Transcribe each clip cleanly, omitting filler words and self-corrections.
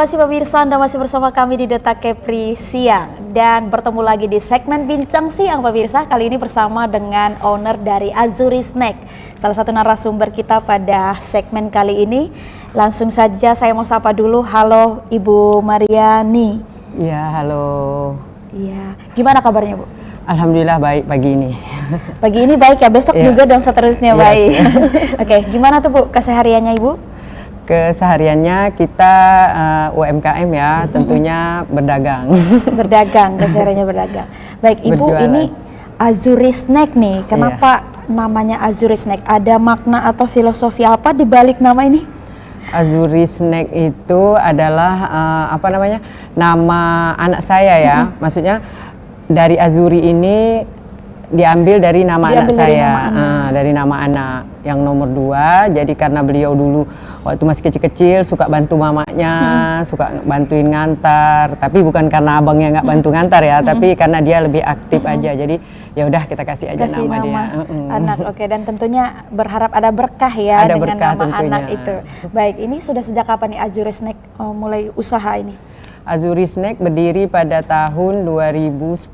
kasih pemirsa, Anda masih bersama kami di Detak Kepri Siang. Dan bertemu lagi di segmen Bincang Siang pemirsa. Kali ini bersama dengan owner dari Azuri Snack, salah satu narasumber kita pada segmen kali ini. Langsung saja saya mau sapa dulu. Halo Ibu Mariani. Iya, halo. Iya, gimana kabarnya Bu? Alhamdulillah baik pagi ini. Pagi ini baik ya, besok juga dan seterusnya baik. Oke, gimana tuh Bu kesehariannya Ibu? Kesehariannya kita UMKM ya, tentunya berdagang. Berdagang, kesehariannya berdagang. Baik Ibu, Berjualan. ini Azuri Snack nih, kenapa namanya Azuri Snack? Ada makna atau filosofi apa di balik nama ini? Azuri Snack itu adalah nama anak saya ya. Maksudnya dari Azuri ini diambil dari nama anak saya, dari nama anak yang nomor 2. Jadi karena beliau dulu waktu masih kecil-kecil suka bantu mamanya, suka bantuin ngantar. Tapi bukan karena abangnya nggak bantu ngantar ya, tapi karena dia lebih aktif aja. Jadi ya udah kita kasih aja nama dia. Anak, oke. Dan tentunya berharap ada berkah ya ada dengan berkah nama tentunya. anak itu. Baik, ini sudah sejak kapan nih Azuri Snack mulai usaha ini? Azuri Snack berdiri pada tahun 2010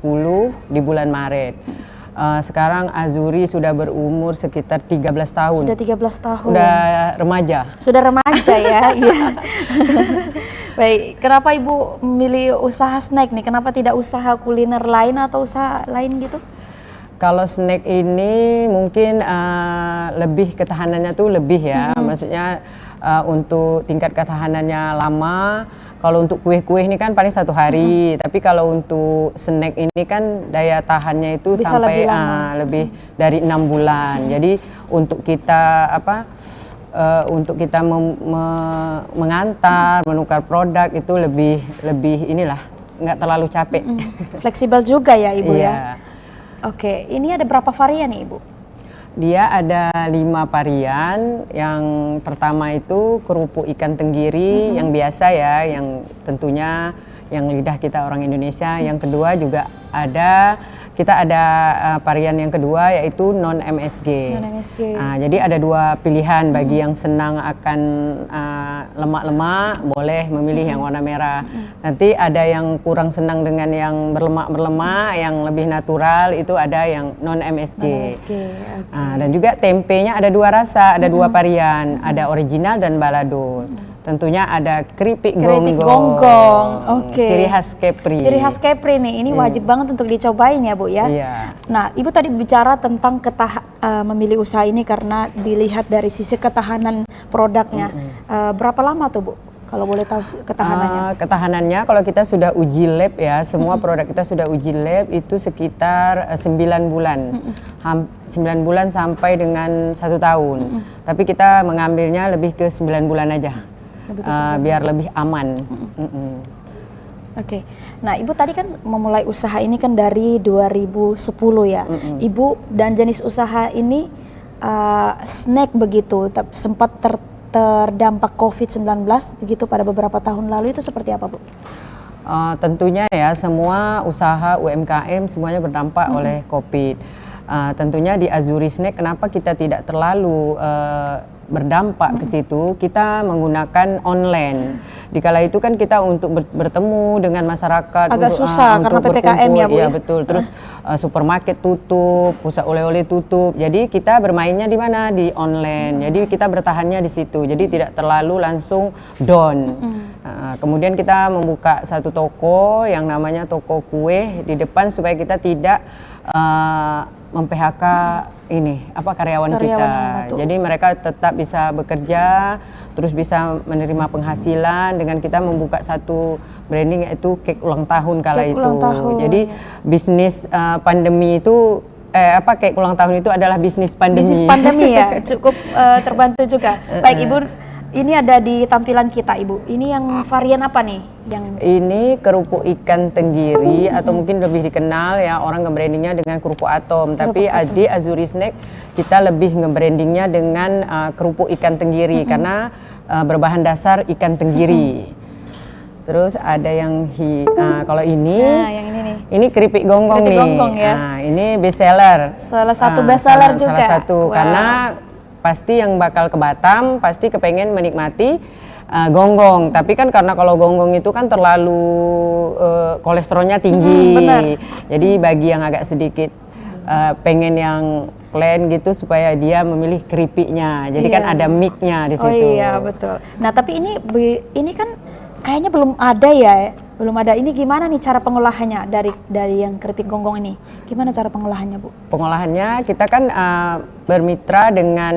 di bulan Maret. Sekarang Azuri sudah berumur sekitar 13 tahun. Sudah 13 tahun. Sudah remaja. Sudah remaja ya. Iya. Baik, kenapa Ibu memilih usaha snack nih? Kenapa tidak usaha kuliner lain atau usaha lain gitu? Kalau snack ini mungkin lebih ketahanannya tuh lebih ya. Maksudnya untuk tingkat ketahanannya lama. Kalau untuk kue-kue ini kan paling 1 hari, tapi kalau untuk snack ini kan daya tahannya itu bisa sampai lebih lebih dari 6 bulan. Jadi untuk kita mengantar, menukar produk itu lebih inilah, nggak terlalu capek. Fleksibel juga ya Ibu ya. Iya. Oke, ini ada berapa varian nih Ibu? Dia ada 5 varian. Yang pertama itu kerupuk ikan tenggiri yang biasa ya, yang tentunya yang lidah kita orang Indonesia. Yang kedua juga kita ada varian yang kedua yaitu non MSG. Jadi ada 2 pilihan bagi yang senang akan lemak-lemak, boleh memilih yang warna merah. Nanti ada yang kurang senang dengan yang berlemak, yang lebih natural, itu ada yang non MSG. Dan juga tempenya ada 2 rasa, ada 2 varian, ada original dan balado. Tentunya ada keripik gonggong. Oke. Ciri khas Kepri. Ciri khas Kepri nih, ini wajib banget untuk dicobain ya Bu ya. Iya. Nah, Ibu tadi bicara tentang memilih usaha ini karena dilihat dari sisi ketahanan produknya. Berapa lama tuh Bu? Kalau boleh tahu ketahanannya? Ketahanannya kalau kita sudah uji lab ya, semua produk kita sudah uji lab itu sekitar 9 bulan. 9 bulan sampai dengan 1 tahun. Tapi kita mengambilnya lebih ke 9 bulan aja. Biar lebih aman. Oke. Nah, Ibu tadi kan memulai usaha ini kan dari 2010 ya. Ibu dan jenis usaha ini snack begitu, sempat terdampak COVID-19 begitu pada beberapa tahun lalu, itu seperti apa Bu? Tentunya ya semua usaha UMKM semuanya berdampak oleh COVID. Tentunya di Azuri Snack kenapa kita tidak terlalu berdampak ke situ, kita menggunakan online. Dikala itu kan kita untuk bertemu dengan masyarakat agak susah karena PPKM ya Bu. Iya betul. Terus supermarket tutup, pusat oleh-oleh tutup. Jadi kita bermainnya di mana? Di online. Jadi kita bertahannya di situ. Jadi tidak terlalu langsung down. Kemudian kita membuka satu toko yang namanya toko kue di depan supaya kita tidak mem-PHK karyawan kita. Jadi mereka tetap bisa bekerja, terus bisa menerima penghasilan dengan kita membuka satu branding yaitu cake ulang tahun kala itu. Jadi bisnis pandemi itu cake ulang tahun itu adalah bisnis pandemi. Bisnis pandemi ya, cukup terbantu juga. Baik Ibu, ini ada di tampilan kita Ibu. Ini yang varian apa nih? Ini kerupuk ikan tenggiri atau mungkin lebih dikenal ya orang nge-brandingnya dengan kerupuk atom. Tapi di Azuri Snack kita lebih nge-brandingnya dengan kerupuk ikan tenggiri karena berbahan dasar ikan tenggiri. Terus ada yang kalau ini, yang ini nih. Ini keripik gonggong nih. Ya. Nah, ini best seller. Salah satu best seller juga. Salah satu karena pasti yang bakal ke Batam pasti kepengen menikmati gonggong. Tapi kan karena kalau gonggong itu kan terlalu kolesterolnya tinggi. Benar. Jadi bagi yang agak sedikit pengen yang plain gitu supaya dia memilih keripiknya. Jadi kan ada mic-nya di situ. Oh iya betul. Nah tapi ini kan kayaknya belum ada ya, belum ada. Ini gimana nih cara pengolahannya dari yang keripik gonggong ini? Gimana cara pengolahannya, Bu? Pengolahannya kita kan bermitra dengan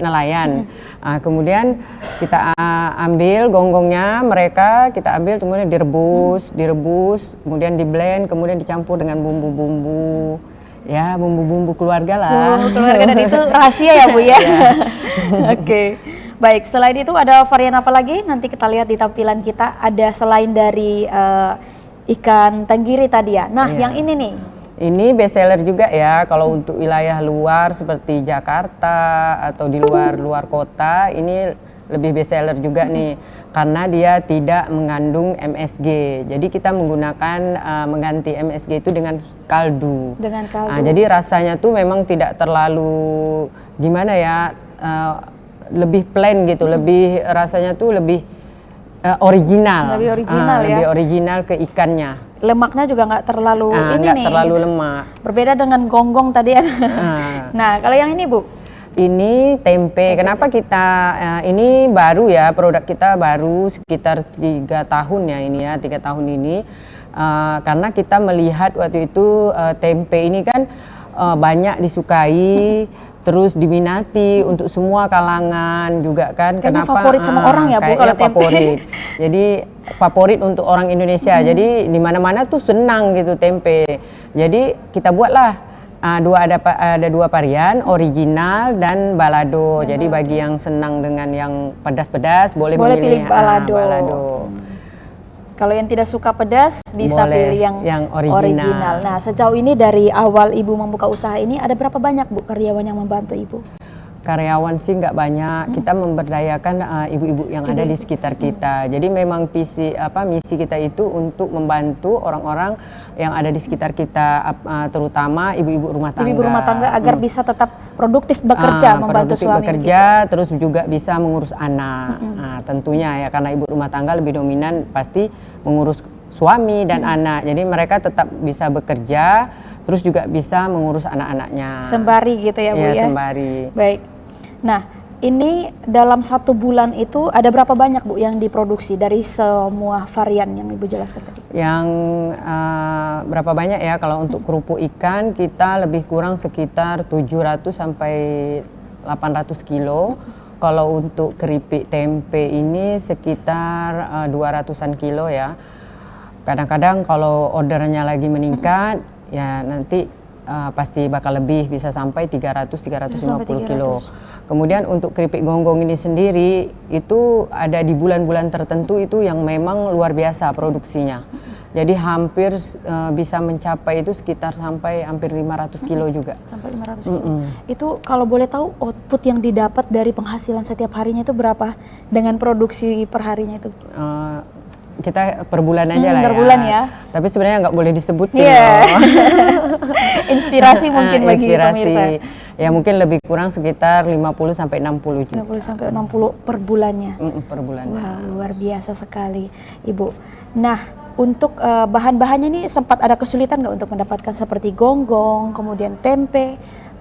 nelayan. Kemudian kita ambil gonggongnya mereka, kita ambil kemudian direbus, kemudian di blend, kemudian dicampur dengan bumbu-bumbu. Ya, bumbu-bumbu keluarga lah. Bumbu keluarga, dan itu rahasia ya, Bu ya. Oke. Baik, selain itu ada varian apa lagi? Nanti kita lihat di tampilan kita, ada selain dari ikan tenggiri tadi ya. Nah, yang ini nih. Ini best seller juga ya, kalau untuk wilayah luar seperti Jakarta atau di luar kota, ini lebih best seller juga nih, karena dia tidak mengandung MSG. Jadi kita menggunakan mengganti MSG itu dengan kaldu. Dengan kaldu. Nah, jadi rasanya tuh memang tidak terlalu gimana ya, lebih plain gitu, lebih rasanya tuh lebih original. Lebih original ya. Lebih original ke ikannya. Lemaknya juga nggak terlalu nggak terlalu lemak. Berbeda dengan gonggong tadi ya. Nah, kalau yang ini, Bu? Ini tempe. Kenapa kita ini baru ya, produk kita baru sekitar 3 tahun ya ini ya, 3 tahun ini. Karena kita melihat waktu itu tempe ini kan banyak disukai, terus diminati untuk semua kalangan juga kan. Kayaknya favorit sama orang ya, Bu, kalau tempe. Favorit. Jadi favorit untuk orang Indonesia. Jadi di mana-mana tuh senang gitu tempe. Jadi kita buatlah ada dua varian, original dan balado. Jadi bagi yang senang dengan yang pedas-pedas boleh memilih pilih balado. Kalau yang tidak suka pedas bisa pilih yang original. Nah, sejauh ini dari awal Ibu membuka usaha ini ada berapa banyak, Bu, karyawan yang membantu Ibu? Karyawan sih nggak banyak, kita memberdayakan ibu-ibu yang ada di sekitar kita. Jadi memang misi kita itu untuk membantu orang-orang yang ada di sekitar kita, terutama ibu-ibu rumah tangga. Ibu rumah tangga agar bisa tetap produktif bekerja, membantu suami. Bekerja, terus juga bisa mengurus anak. Nah, tentunya ya, karena ibu rumah tangga lebih dominan pasti mengurus suami dan anak. Jadi mereka tetap bisa bekerja, terus juga bisa mengurus anak-anaknya. Sembari gitu ya, Bu ya? Sembari. Baik. Nah, ini dalam 1 bulan itu ada berapa banyak, Bu, yang diproduksi dari semua varian yang Ibu jelaskan tadi? Yang berapa banyak ya, kalau untuk kerupuk ikan kita lebih kurang sekitar 700 sampai 800 kilo. Kalau untuk keripik tempe ini sekitar 200-an kilo ya. Kadang-kadang kalau ordernya lagi meningkat, ya nanti pasti bakal lebih, bisa sampai 300-350 kilo. Kemudian untuk keripik gonggong ini sendiri itu ada di bulan-bulan tertentu itu yang memang luar biasa produksinya. Jadi hampir bisa mencapai itu sekitar sampai hampir 500 kilo juga. Sampai 500 kilo. Itu kalau boleh tahu output yang didapat dari penghasilan setiap harinya itu berapa dengan produksi per harinya itu? Kita per bulan aja lah ya. Per bulan ya. Tapi sebenarnya nggak boleh disebutin. Inspirasi mungkin bagi pemirsa. Ya mungkin lebih kurang sekitar 50 sampai 60 juta. 50 sampai 60 per bulannya. Per bulannya. Wah, luar biasa sekali, Ibu. Nah, untuk bahan-bahannya ini sempat ada kesulitan nggak untuk mendapatkan seperti gonggong, kemudian tempe?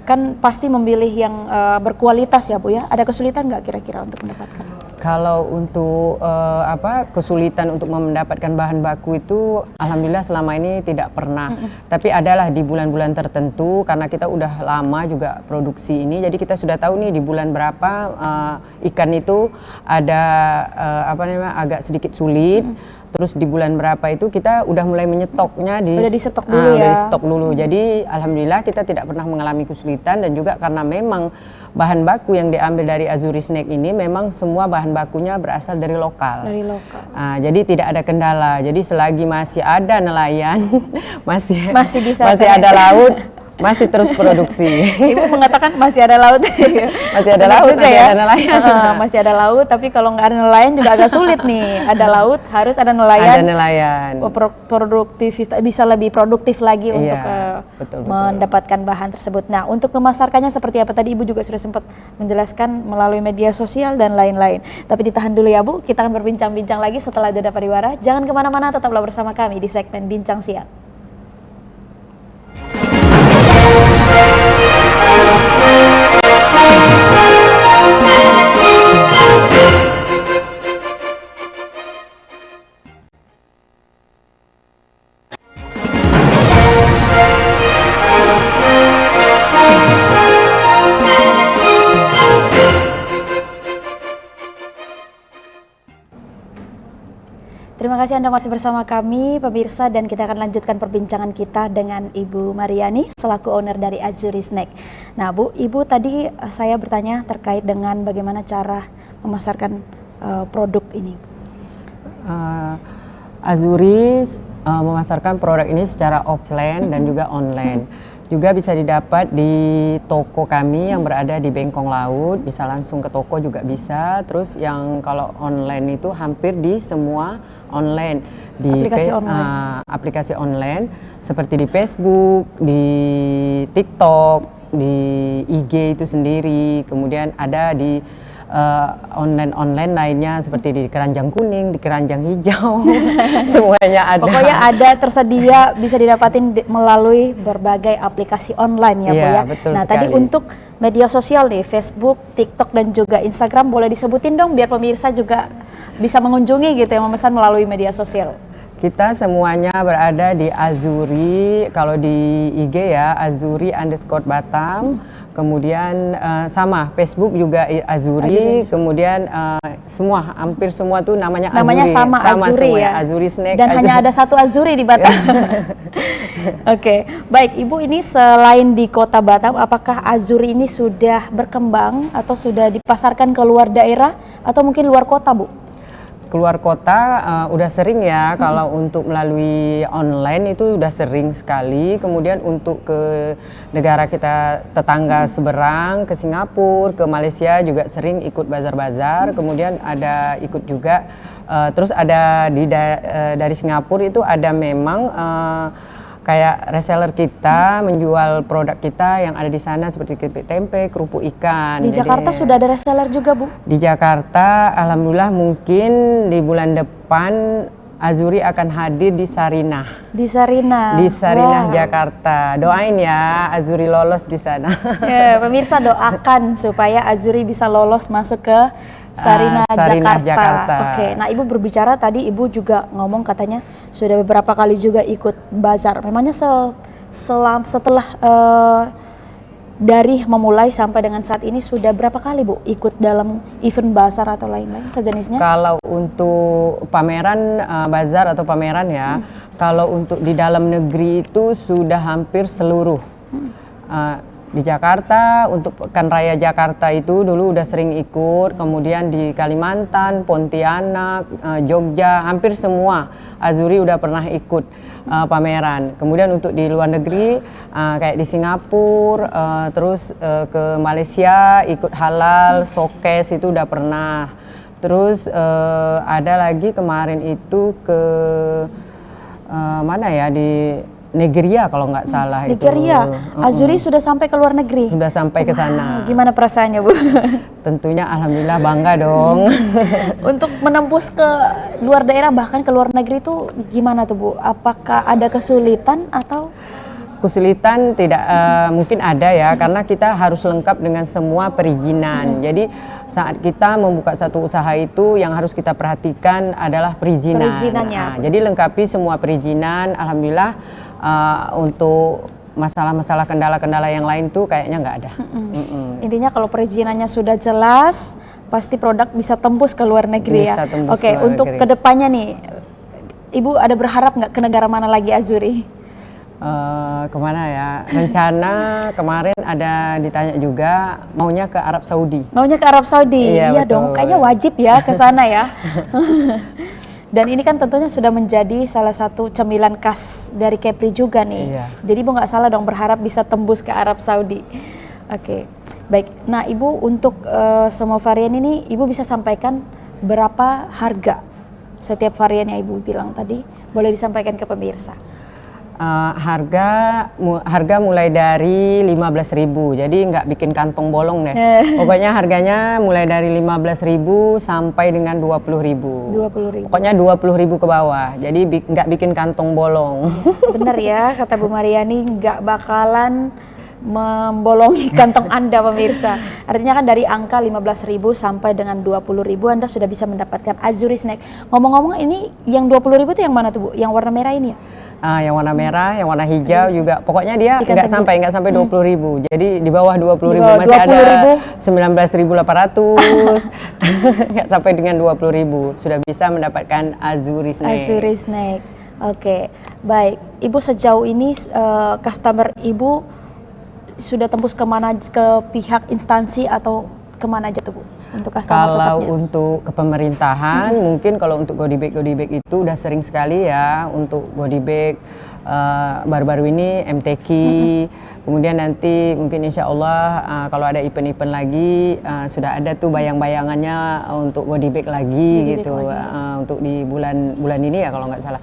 Kan pasti memilih yang berkualitas ya, Bu ya. Ada kesulitan nggak kira-kira untuk mendapatkan? Kalau untuk kesulitan untuk mendapatkan bahan baku itu alhamdulillah selama ini tidak pernah. Tapi adalah di bulan-bulan tertentu, karena kita udah lama juga produksi ini, jadi kita sudah tahu nih di bulan berapa ikan itu ada agak sedikit sulit. Terus di bulan berapa itu kita udah mulai menyetoknya udah di stok dulu ya. Udah di stok dulu. Jadi alhamdulillah kita tidak pernah mengalami kesulitan, dan juga karena memang bahan baku yang diambil dari Azuri Snack ini memang semua bahan bakunya berasal dari lokal. Dari lokal. Jadi tidak ada kendala. Jadi selagi masih ada nelayan, masih bisa ada laut, Masih terus produksi. Ibu mengatakan masih ada laut. Masih ada laut, juga masih ya. ada nelayan. Masih ada laut, tapi kalau nggak ada nelayan juga agak sulit nih. Ada laut, harus ada nelayan. Ada nelayan. Produktivitas bisa lebih produktif lagi Iya, untuk betul. mendapatkan bahan tersebut. Nah, untuk memasarkannya seperti apa tadi Ibu juga sudah sempat menjelaskan melalui media sosial dan lain-lain. Tapi ditahan dulu ya Bu, kita akan berbincang-bincang lagi setelah jeda pariwara. Jangan kemana-mana, tetaplah bersama kami di segmen Bincang Siang. Terima kasih Anda masih bersama kami, pemirsa, dan kita akan lanjutkan perbincangan kita dengan Ibu Mariani selaku owner dari Azuri Snack. Nah, Bu, Ibu tadi saya bertanya terkait dengan bagaimana cara memasarkan produk ini. Azuri memasarkan produk ini secara offline dan juga online. Juga bisa didapat di toko kami yang berada di Bengkong Laut, bisa langsung ke toko juga bisa. Terus yang kalau online itu hampir di semua online, di aplikasi online seperti di Facebook, di TikTok, di IG itu sendiri. Kemudian ada di online lainnya seperti di keranjang kuning, di keranjang hijau, semuanya ada. Pokoknya ada tersedia, bisa didapatin melalui berbagai aplikasi online ya Bu ya. Betul nah sekali. Tadi untuk media sosial nih, Facebook, TikTok dan juga Instagram, boleh disebutin dong biar pemirsa juga bisa mengunjungi gitu yang memesan melalui media sosial. Kita semuanya berada di Azuri, kalau di IG ya Azuri_Batam, kemudian sama Facebook juga Azuri. Kemudian hampir semua tuh namanya Azuri. sama Azuri semua, ya. Azuri Snack. Dan hanya ada satu Azuri di Batam. Oke, baik Ibu, ini selain di Kota Batam, apakah Azuri ini sudah berkembang atau sudah dipasarkan ke luar daerah atau mungkin luar kota Bu? Keluar kota udah sering ya, kalau untuk melalui online itu udah sering sekali. Kemudian untuk ke negara kita tetangga seberang, ke Singapura, ke Malaysia juga sering ikut bazar-bazar. Kemudian ada ikut juga, terus ada dari Singapura itu ada memang kayak reseller kita menjual produk kita yang ada di sana seperti keripik tempe, kerupuk ikan. Di Jakarta sudah ada reseller juga Bu? Di Jakarta, alhamdulillah mungkin di bulan depan Azuri akan hadir di Sarinah. Di Sarinah? Di Sarinah, wow. Jakarta. Doain ya Azuri lolos di sana. Ya, pemirsa doakan supaya Azuri bisa lolos masuk ke Sarinah, Jakarta. Oke, nah Ibu berbicara tadi, Ibu juga ngomong katanya sudah beberapa kali juga ikut bazar. Memangnya setelah dari memulai sampai dengan saat ini sudah berapa kali Bu ikut dalam event bazar atau lain-lain sejenisnya? Kalau untuk pameran bazar atau pameran ya, kalau untuk di dalam negeri itu sudah hampir seluruh. Di Jakarta, untuk Pekan Raya Jakarta itu dulu udah sering ikut, kemudian di Kalimantan, Pontianak, Jogja, hampir semua Azuri udah pernah ikut pameran. Kemudian untuk di luar negeri, kayak di Singapura, terus ke Malaysia ikut halal, showcase itu udah pernah. Terus ada lagi kemarin itu ke mana ya, di Nigeria kalau nggak salah. Nigeria, Azuri sudah sampai ke luar negeri? Sudah sampai ke sana. Gimana perasaannya Bu? Tentunya alhamdulillah bangga dong. Untuk menembus ke luar daerah bahkan ke luar negeri itu gimana tuh Bu? Apakah ada kesulitan atau? Kesulitan tidak mungkin ada ya, karena kita harus lengkap dengan semua perizinan. Jadi saat kita membuka satu usaha itu yang harus kita perhatikan adalah perizinan. Perizinannya. Jadi lengkapi semua perizinan. Alhamdulillah untuk masalah-masalah kendala-kendala yang lain tuh kayaknya nggak ada. Intinya kalau perizinannya sudah jelas, pasti produk bisa tembus ke luar negeri Bisa ya. tembus Oke, ke luar untuk negeri. kedepannya nih, Ibu ada berharap nggak ke negara mana lagi Azuri? Kemana ya? Rencana kemarin ada ditanya juga maunya ke Arab Saudi. Maunya ke Arab Saudi? Iya, Iya dong, betul. kayaknya wajib ya ke sana ya. Dan ini kan tentunya sudah menjadi salah satu cemilan khas dari Kepri juga nih. Iya. Jadi Ibu nggak salah dong berharap bisa tembus ke Arab Saudi. Oke, baik. Nah Ibu untuk semua varian ini Ibu bisa sampaikan berapa harga setiap varian yang Ibu bilang tadi? Boleh disampaikan ke pemirsa. Harga mulai dari 15.000, jadi nggak bikin kantong bolong deh. Pokoknya harganya mulai dari 15.000 sampai dengan 20.000. 20.000. Pokoknya 20.000 ke bawah, jadi nggak bikin kantong bolong. Bener ya, kata Bu Mariani, nggak bakalan membolongi kantong Anda pemirsa. Artinya kan dari angka 15.000 sampai dengan 20.000 Anda sudah bisa mendapatkan Azuri Snack. Ngomong-ngomong ini yang 20.000 itu yang mana tuh Bu? Yang warna merah ini ya? Yang warna merah, yang warna hijau juga. Pokoknya dia nggak sampai 20.000. Jadi di bawah 20.000 masih ada 19.800. Nggak sampai dengan 20.000 sudah bisa mendapatkan Azuri Snack. Azuri Snack. Oke, baik. Ibu sejauh ini customer Ibu sudah tembus kemana, ke pihak instansi atau kemana aja tuh Bu? Untuk customer kalau tetapnya? Untuk ke pemerintahan, mungkin kalau untuk goodie bag itu udah sering sekali ya untuk goodie bag. Baru-baru ini MTQ, kemudian nanti mungkin insya Allah kalau ada event-event lagi sudah ada tuh bayang-bayangannya untuk goodie bag lagi gitu. Untuk di bulan ini ya kalau nggak salah,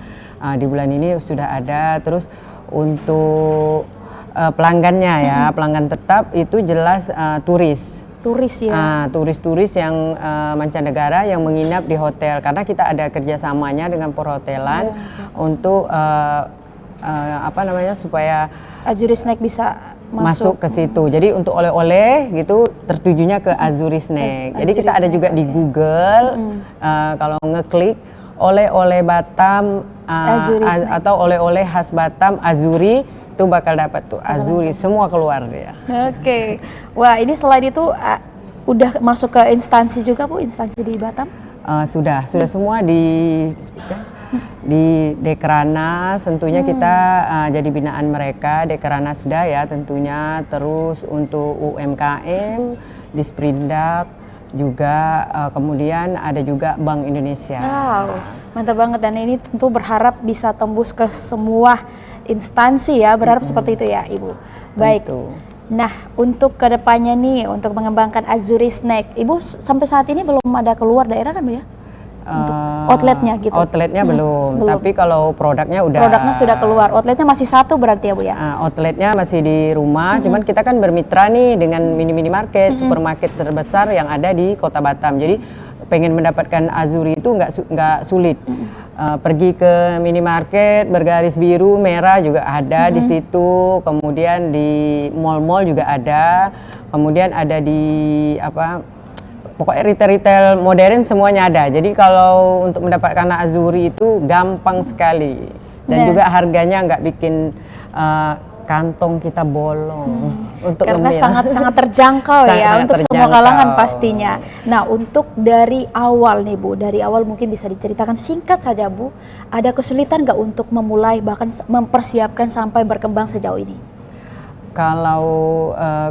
di bulan ini sudah ada. Terus untuk pelanggannya ya, pelanggan tetap itu jelas turis ya. Turis-turis yang mancanegara yang menginap di hotel, karena kita ada kerjasamanya dengan perhotelan untuk supaya Azuri Snack bisa masuk ke situ. Jadi untuk oleh-oleh gitu tertujunya ke Azuri Snack. Jadi kita ada juga di Google, kalau ngeklik oleh-oleh Batam atau oleh-oleh khas Batam Azuri, itu bakal dapat tuh Azuri, semua keluar dia. Oke. Wah, ini selain itu udah masuk ke instansi juga Bu, instansi di Batam? Sudah semua di Dekranas, tentunya kita jadi binaan mereka, Dekranasda ya tentunya. Terus untuk UMKM di Sprindak juga, kemudian ada juga Bank Indonesia. Wow, mantap banget, dan ini tentu berharap bisa tembus ke semua instansi ya, berharap seperti itu ya Ibu. Baik. Nah, untuk kedepannya nih, untuk mengembangkan Azuri Snack, Ibu sampai saat ini belum ada keluar daerah kan Bu ya? Untuk outletnya gitu? Outletnya belum, tapi kalau produknya udah. Produknya sudah keluar, outletnya masih satu berarti ya Bu ya? Outletnya masih di rumah, cuman kita kan bermitra nih dengan mini market, supermarket terbesar yang ada di Kota Batam. Jadi pengen mendapatkan Azuri itu nggak sulit. Pergi ke minimarket bergaris biru merah juga ada di situ, kemudian di mall-mall juga ada, kemudian ada di pokoknya retail modern semuanya ada. Jadi kalau untuk mendapatkan Azuri itu gampang sekali, dan juga harganya nggak bikin kantong kita bolong. Karena sangat terjangkau ya untuk semua kalangan pastinya. Nah, untuk dari awal nih Bu, dari awal mungkin bisa diceritakan singkat saja Bu, ada kesulitan nggak untuk memulai bahkan mempersiapkan sampai berkembang sejauh ini? Kalau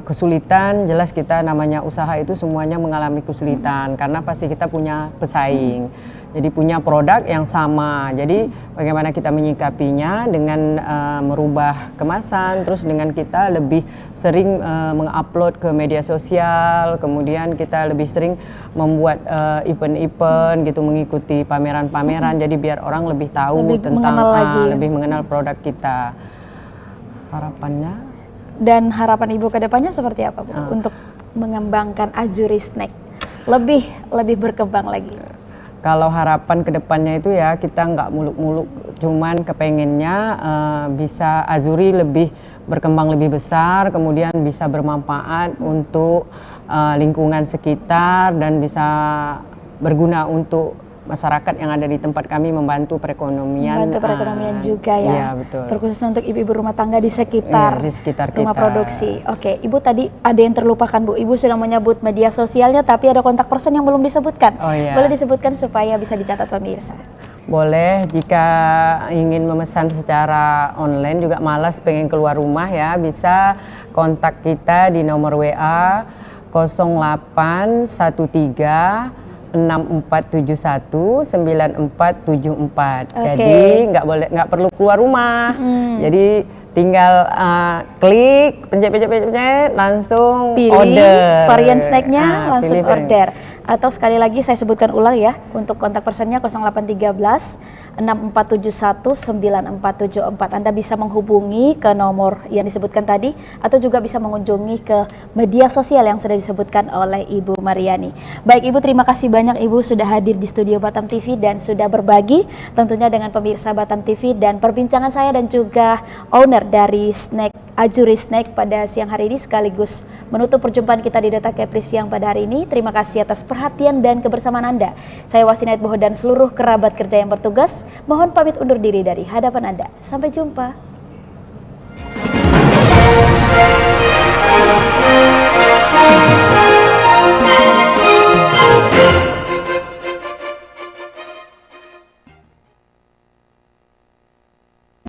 kesulitan, jelas kita namanya usaha itu semuanya mengalami kesulitan, karena pasti kita punya pesaing. Jadi punya produk yang sama. Jadi bagaimana kita menyikapinya dengan merubah kemasan, terus dengan kita lebih sering mengupload ke media sosial, kemudian kita lebih sering membuat event-event gitu, mengikuti pameran-pameran. Jadi biar orang lebih tahu lebih mengenal produk kita. Harapannya. Dan harapan Ibu ke depannya seperti apa Bu untuk mengembangkan Azuri Snack lebih berkembang lagi? Kalau harapan ke depannya itu ya kita nggak muluk-muluk, cuman kepengennya bisa Azuri lebih berkembang lebih besar, kemudian bisa bermanfaat untuk lingkungan sekitar dan bisa berguna untuk masyarakat yang ada di tempat kami, membantu perekonomian. Membantu perekonomian juga ya. Iya, betul. Terkhusus untuk ibu-ibu rumah tangga di sekitar, rumah kita. Produksi. Oke, Ibu tadi ada yang terlupakan Bu. Ibu sudah menyebut media sosialnya, tapi ada kontak person yang belum disebutkan. Oh, iya. Boleh disebutkan supaya bisa dicatat pemirsa. Boleh, jika ingin memesan secara online juga malas pengen keluar rumah ya, bisa kontak kita di nomor WA 0813 6471 9474. Oke. Jadi nggak perlu keluar rumah. Jadi tinggal klik pencet langsung Pilih order varian snacknya, langsung pilih varian. order. Atau sekali lagi saya sebutkan ulang ya, untuk kontak personnya 0813 6471 9474. Anda bisa menghubungi ke nomor yang disebutkan tadi, atau juga bisa mengunjungi ke media sosial yang sudah disebutkan oleh Ibu Mariani. Baik Ibu, terima kasih banyak Ibu sudah hadir di studio Batam TV dan sudah berbagi tentunya dengan pemirsa Batam TV, dan perbincangan saya dan juga owner dari snack Azuri Snack pada siang hari ini sekaligus menutup perjumpaan kita di Data Kepri siang pada hari ini. Terima kasih atas perhatian dan kebersamaan Anda. Saya Wastinait Boho dan seluruh kerabat kerja yang bertugas mohon pamit undur diri dari hadapan Anda. Sampai jumpa.